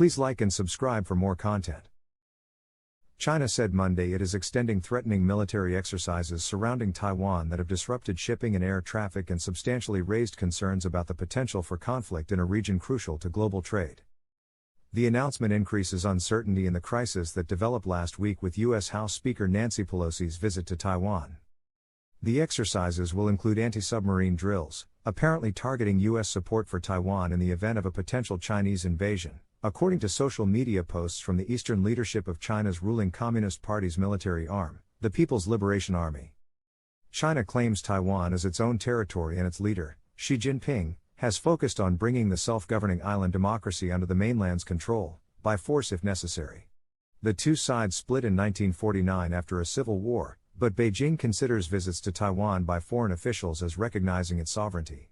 Please like and subscribe for more content. China said Monday it is extending threatening military exercises surrounding Taiwan that have disrupted shipping and air traffic and substantially raised concerns about the potential for conflict in a region crucial to global trade. The announcement increases uncertainty in the crisis that developed last week with U.S. House Speaker Nancy Pelosi's visit to Taiwan. The exercises will include anti-submarine drills, apparently targeting U.S. support for Taiwan in the event of a potential Chinese invasion, according to social media posts from the eastern leadership of China's ruling Communist Party's military arm, the People's Liberation Army. China claims Taiwan as its own territory, and its leader, Xi Jinping, has focused on bringing the self-governing island democracy under the mainland's control, by force if necessary. The two sides split in 1949 after a civil war, but Beijing considers visits to Taiwan by foreign officials as recognizing its sovereignty.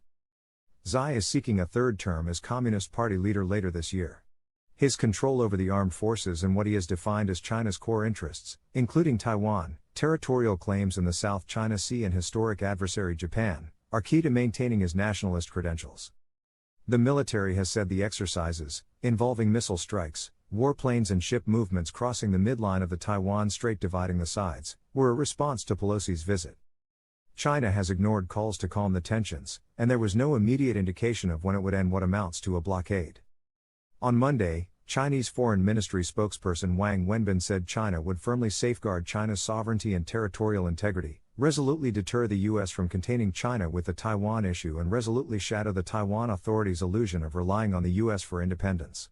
Xi is seeking a third term as Communist Party leader later this year. His control over the armed forces and what he has defined as China's core interests, including Taiwan, territorial claims in the South China Sea and historic adversary Japan, are key to maintaining his nationalist credentials. The military has said the exercises, involving missile strikes, warplanes and ship movements crossing the midline of the Taiwan Strait dividing the sides, were a response to Pelosi's visit. China has ignored calls to calm the tensions, and there was no immediate indication of when it would end what amounts to a blockade. On Monday, Chinese Foreign Ministry spokesperson Wang Wenbin said China would firmly safeguard China's sovereignty and territorial integrity, resolutely deter the U.S. from containing China with the Taiwan issue, and resolutely shadow the Taiwan authorities' illusion of relying on the U.S. for independence.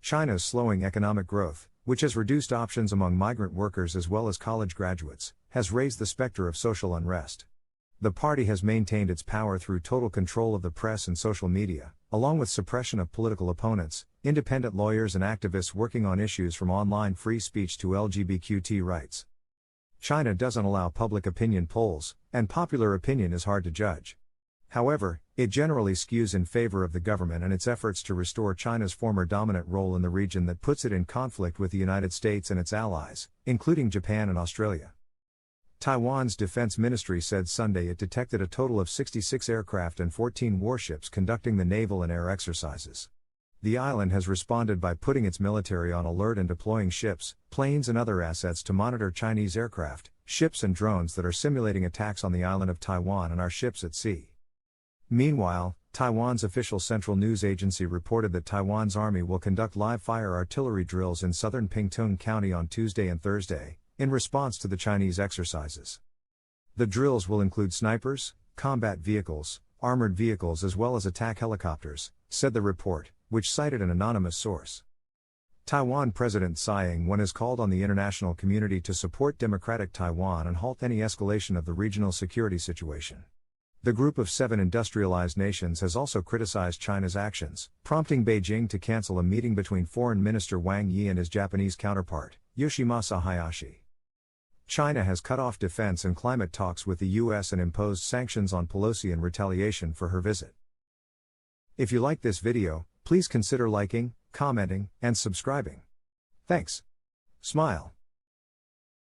China's slowing economic growth, which has reduced options among migrant workers as well as college graduates, has raised the specter of social unrest. The party has maintained its power through total control of the press and social media, along with suppression of political opponents, independent lawyers and activists working on issues from online free speech to LGBTQ rights. China doesn't allow public opinion polls, and popular opinion is hard to judge. However, it generally skews in favor of the government and its efforts to restore China's former dominant role in the region that puts it in conflict with the United States and its allies, including Japan and Australia. Taiwan's defense ministry said Sunday it detected a total of 66 aircraft and 14 warships conducting the naval and air exercises. The island has responded by putting its military on alert and deploying ships, planes and other assets to monitor Chinese aircraft, ships and drones that are simulating attacks on the island of Taiwan and our ships at sea. Meanwhile, Taiwan's official central news agency reported that Taiwan's army will conduct live-fire artillery drills in southern Pingtung County on Tuesday and Thursday, in response to the Chinese exercises. The drills will include snipers, combat vehicles, armored vehicles as well as attack helicopters, said the report, which cited an anonymous source. Taiwan President Tsai Ing-wen has called on the international community to support democratic Taiwan and halt any escalation of the regional security situation. The Group of Seven industrialized nations has also criticized China's actions, prompting Beijing to cancel a meeting between Foreign Minister Wang Yi and his Japanese counterpart, Yoshimasa Hayashi. China has cut off defense and climate talks with the U.S. and imposed sanctions on Pelosi in retaliation for her visit. If you like this video, please consider liking, commenting, and subscribing. Thanks. Smile.